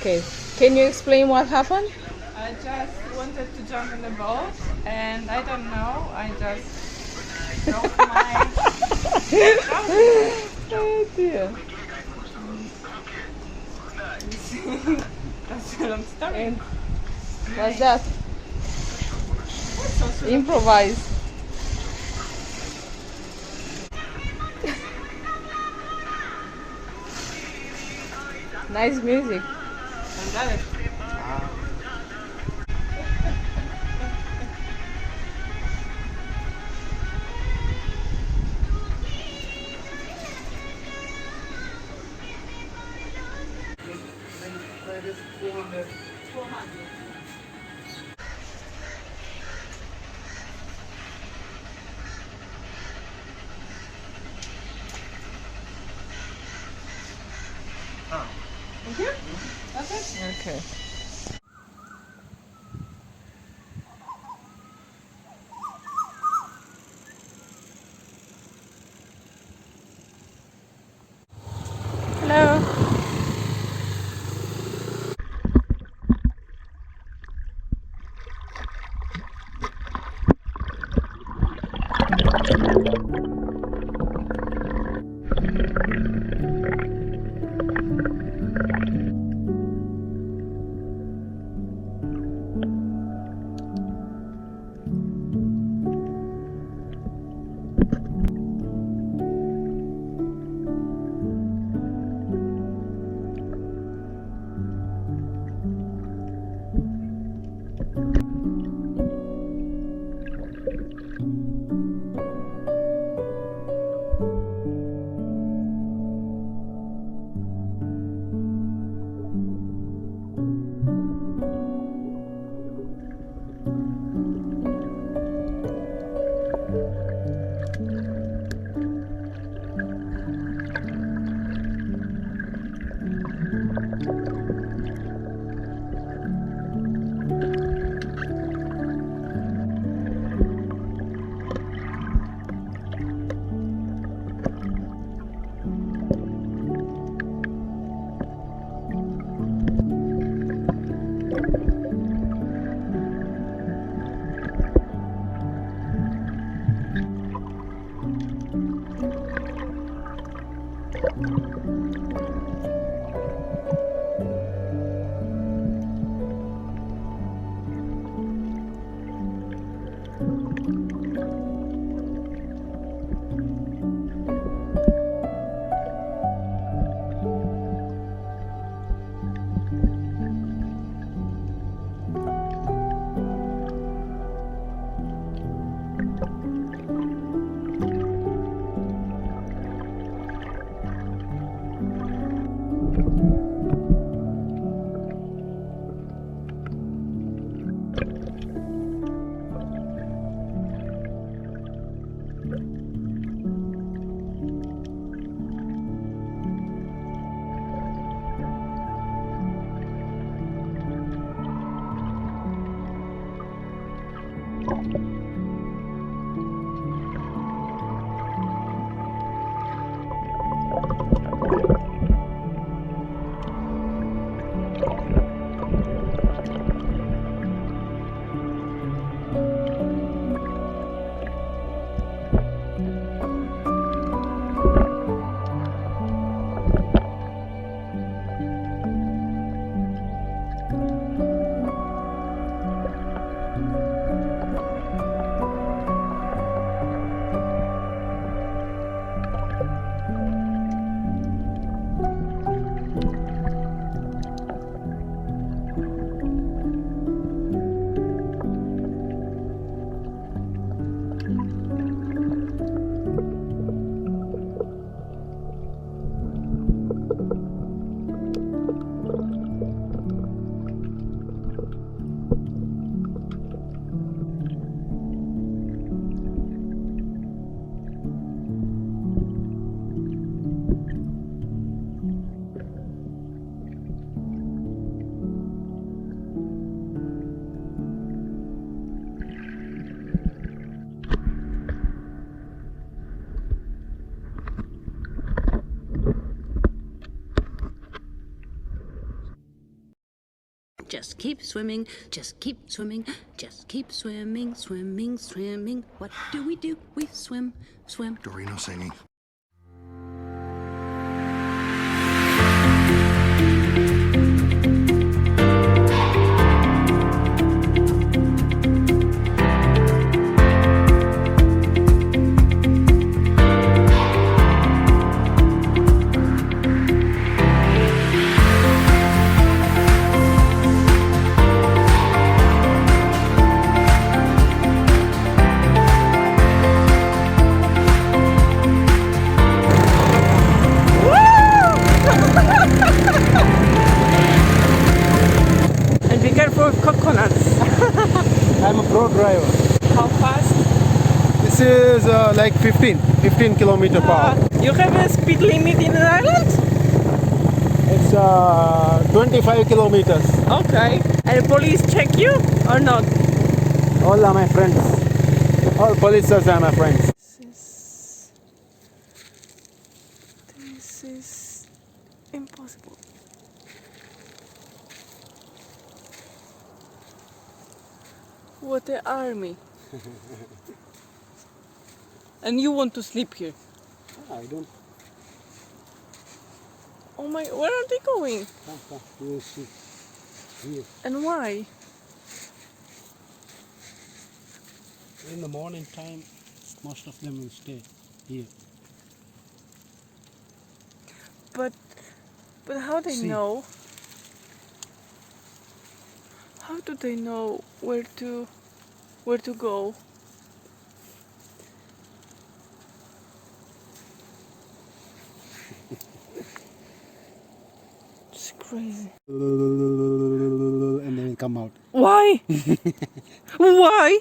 Okay. Can you explain what happened? I just wanted to jump in the boat, and I don't know. I just broke my trousers. Oh dear. That's a long story. And what's that? So soon. Improvise. Nice music. I got it. Minus 400. 400. Thank you. That's it. Okay. Hello. Just keep swimming, just keep swimming, just keep swimming, swimming, swimming. What do? We swim, swim. Dorino singing. And be careful with coconuts. I'm a pro driver. How fast? This is like 15 kilometer per hour. You have a speed limit in the island? It's 25 kilometers. Okay. And police check you or not? All are my friends. All police are my friends. This is impossible. What an army. And you want to sleep here? I don't. Oh my, where are they going? You will see. Here. And why? In the morning time, most of them will stay here. But how they See. know? How do they know where to go? It's crazy. And they will come out. Why? Why?